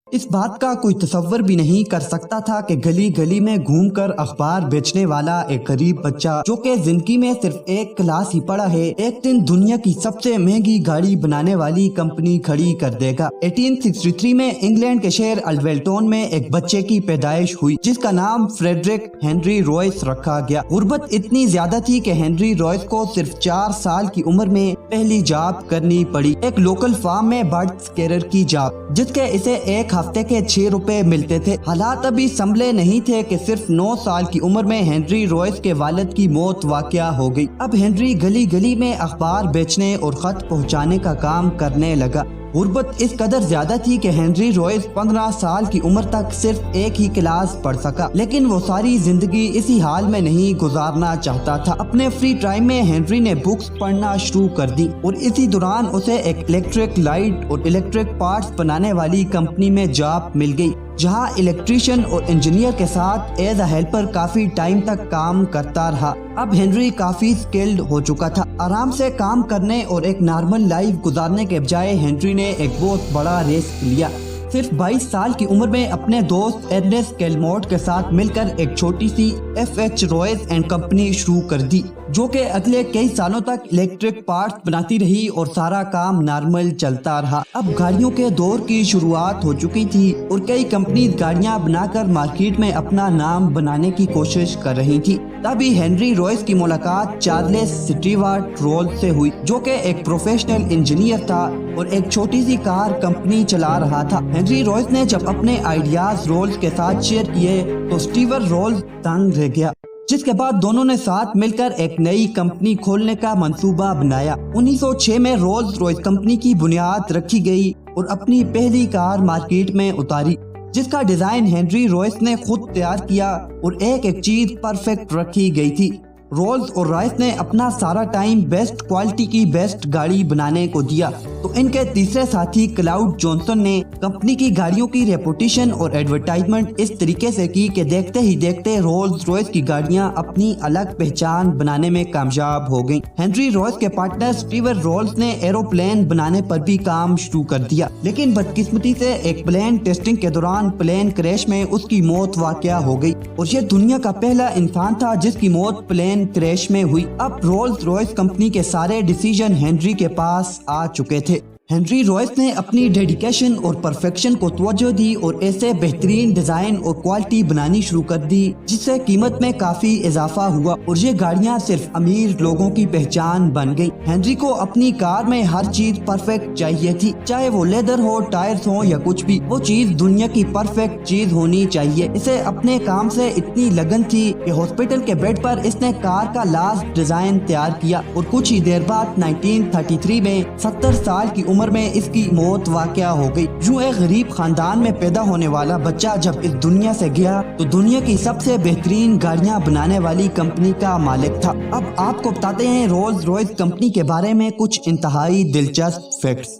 इस बात का कोई तसव्वुर भी नहीं कर सकता था कि गली गली में घूमकर अखबार बेचने वाला एक गरीब बच्चा जो कि जिंदगी में सिर्फ एक क्लास ही पढ़ा है, एक दिन दुनिया की सबसे महंगी गाड़ी बनाने वाली कंपनी खड़ी कर देगा। 1863 में इंग्लैंड के शहर अल्वेल्टन में एक बच्चे की पैदाइश हुई जिसका नाम फ्रेडरिक हेनरी रॉयस रखा गया। गुर्बत इतनी ज्यादा थी कि हेनरी रॉयस को सिर्फ 4 साल की उम्र में पहली जॉब करनी पड़ी, एक लोकल फार्म में बर्ड्स केयर की जॉब, जिसके इसे एक हफ्ते के 6 रुपए मिलते थे। हालात अभी संभले नहीं थे कि सिर्फ 9 साल की उम्र में हेनरी रॉयस के वालिद की मौत वाक़या हो गई। अब हेनरी गली गली में अखबार बेचने और खत पहुंचाने का काम करने लगा। गुर्बत इस कदर ज्यादा थी कि हेनरी रॉयस 15 साल की उम्र तक सिर्फ एक ही क्लास पढ़ सका, लेकिन वो सारी जिंदगी इसी हाल में नहीं गुजारना चाहता था। अपने फ्री टाइम में हेनरी ने बुक्स पढ़ना शुरू कर दी और इसी दौरान उसे एक इलेक्ट्रिक लाइट और इलेक्ट्रिक पार्ट्स बनाने वाली कंपनी में जॉब मिल गई, जहां इलेक्ट्रीशियन और इंजीनियर के साथ एज अ हेल्पर काफी टाइम तक काम करता रहा। अब हेनरी काफी स्किल्ड हो चुका था। आराम से काम करने और एक नॉर्मल लाइफ गुजारने के बजाय हेनरी ने एक बहुत बड़ा रिस्क लिया। सिर्फ 22 साल की उम्र में अपने दोस्त एर्नेस्ट केलमोट के साथ मिलकर एक छोटी सी FH रॉयस एंड कंपनी शुरू कर दी, जो कि अगले कई सालों तक इलेक्ट्रिक पार्ट्स बनाती रही और सारा काम नॉर्मल चलता रहा। अब गाड़ियों के दौर की शुरुआत हो चुकी थी और कई कंपनी गाड़ियां बनाकर मार्केट में अपना नाम बनाने की कोशिश कर रही थी। तभी हेनरी रॉयस की मुलाकात चार्ल्स स्टीवर्ट रोल्स से हुई, जो कि एक प्रोफेशनल इंजीनियर था और एक छोटी सी कार कंपनी चला रहा था। हेनरी रॉयस ने जब अपने आइडियाज रोल्स के साथ शेयर किए तो स्टीवर्ट रोल्स तंग रह गया, जिसके बाद दोनों ने साथ मिलकर एक नई कंपनी खोलने का मंसूबा बनाया। 1906 में रोल्स रॉयस कंपनी की बुनियाद रखी गई और अपनी पहली कार मार्केट में उतारी, जिसका डिजाइन हेनरी रॉयस ने खुद तैयार किया और एक एक चीज परफेक्ट रखी गई थी। रोल्स और रॉयस ने अपना सारा टाइम बेस्ट क्वालिटी की बेस्ट गाड़ी बनाने को दिया, तो इनके तीसरे साथी क्लाउड जॉनसन ने कंपनी की गाड़ियों की रेपुटेशन और एडवर्टाइजमेंट इस तरीके से की कि देखते ही देखते रोल्स रॉयस की गाड़ियां अपनी अलग पहचान बनाने में कामयाब हो गईं। हेनरी रॉयस के पार्टनर स्टीवर्ट रोल्स ने एरोप्लेन बनाने पर भी काम शुरू कर दिया, लेकिन बदकिस्मती से एक प्लेन टेस्टिंग के दौरान प्लेन क्रैश में उसकी मौत वाक़या हो गई और ये दुनिया का पहला इंसान था जिसकी मौत प्लेन क्रैश में हुई। अब रोल्स रॉयस कंपनी के सारे डिसीजन हेनरी के पास आ चुके थे। हेनरी रॉयस ने अपनी डेडिकेशन और परफेक्शन को तवज्जो दी और ऐसे बेहतरीन डिजाइन और क्वालिटी बनानी शुरू कर दी जिससे कीमत में काफी इजाफा हुआ और ये गाड़ियां सिर्फ अमीर लोगों की पहचान बन गई। हेनरी को अपनी कार में हर चीज परफेक्ट चाहिए थी, चाहे वो लेदर हो, टायर्स हो या कुछ भी, वो चीज दुनिया की परफेक्ट चीज होनी चाहिए। इसे अपने काम से इतनी लगन थी कि हॉस्पिटल के बेड पर इसने कार का लास्ट डिजाइन तैयार किया और कुछ ही देर बाद 1933 में 70 साल की उम्र में इसकी मौत वाक़या हो गई। यूं एक गरीब खानदान में पैदा होने वाला बच्चा जब इस दुनिया से गया तो दुनिया की सबसे बेहतरीन गाड़ियां बनाने वाली कंपनी का मालिक था। अब आपको बताते हैं रोल्स रॉयस कंपनी के बारे में कुछ इंतहाई दिलचस्प फैक्ट्स।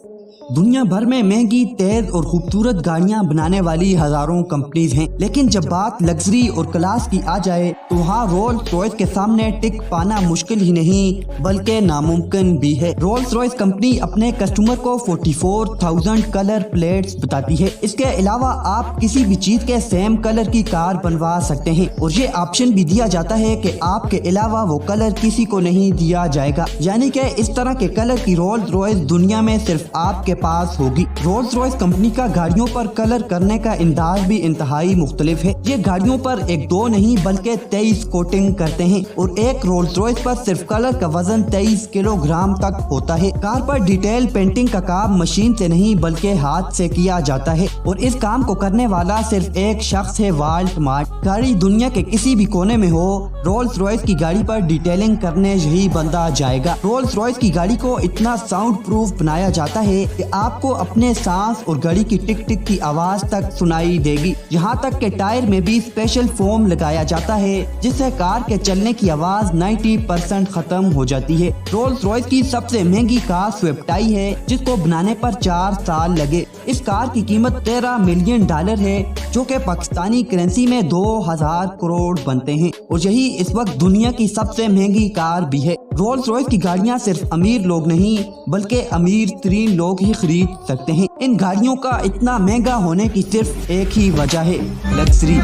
दुनिया भर में महंगी, तेज और खूबसूरत गाड़ियां बनाने वाली हजारों कंपनीज हैं, लेकिन जब बात लग्जरी और क्लास की आ जाए तो वहाँ रोल्स रॉयस के सामने टिक पाना मुश्किल ही नहीं बल्कि नामुमकिन भी है। रोल्स रॉयस कंपनी अपने कस्टमर को 44,000 कलर प्लेट्स बताती है। इसके अलावा आप किसी भी चीज के सेम कलर की कार बनवा सकते हैं और ये ऑप्शन भी दिया जाता है कि आपके अलावा वो कलर किसी को नहीं दिया जाएगा, यानी कि इस तरह के कलर की रोल्स रॉयस दुनिया में सिर्फ आपके पास होगी। रोल्स रॉयस कंपनी का गाड़ियों पर कलर करने का अंदाज भी इंतहाई मुख्तलिफ है। ये गाड़ियों पर एक दो नहीं बल्कि 23 कोटिंग करते हैं और एक रोल्स रॉयस पर सिर्फ कलर का वजन 23 किलोग्राम तक होता है। कार पर डिटेल पेंटिंग का काम मशीन से नहीं बल्कि हाथ से किया जाता है और इस काम को करने वाला सिर्फ एक शख्स है, वाल्ट मार्ट। गाड़ी दुनिया के किसी भी कोने में हो, रोल्स रॉयस की गाड़ी पर डिटेलिंग करने यही बंदा जाएगा। रोल्स रॉयस की गाड़ी को इतना साउंड प्रूफ बनाया जाता है कि आपको अपने सांस और गाड़ी की टिक टिक की आवाज तक सुनाई देगी। यहाँ तक के टायर में भी स्पेशल फोम लगाया जाता है जिससे कार के चलने की आवाज 90% खत्म हो जाती है। रोल्स रॉयस की सबसे महंगी कार स्विफ्ट आई है जिसको बनाने पर 4 साल लगे। इस कार की कीमत $13 मिलियन है जो कि पाकिस्तानी करेंसी में 2000 करोड़ बनते हैं और यही इस वक्त दुनिया की सबसे महंगी कार भी है। رولز رائس کی گاڑیاں صرف امیر لوگ نہیں بلکہ امیر ترین لوگ ہی خرید سکتے ہیں۔ ان گاڑیوں کا اتنا مہنگا ہونے کی صرف ایک ہی وجہ ہے، لگژری۔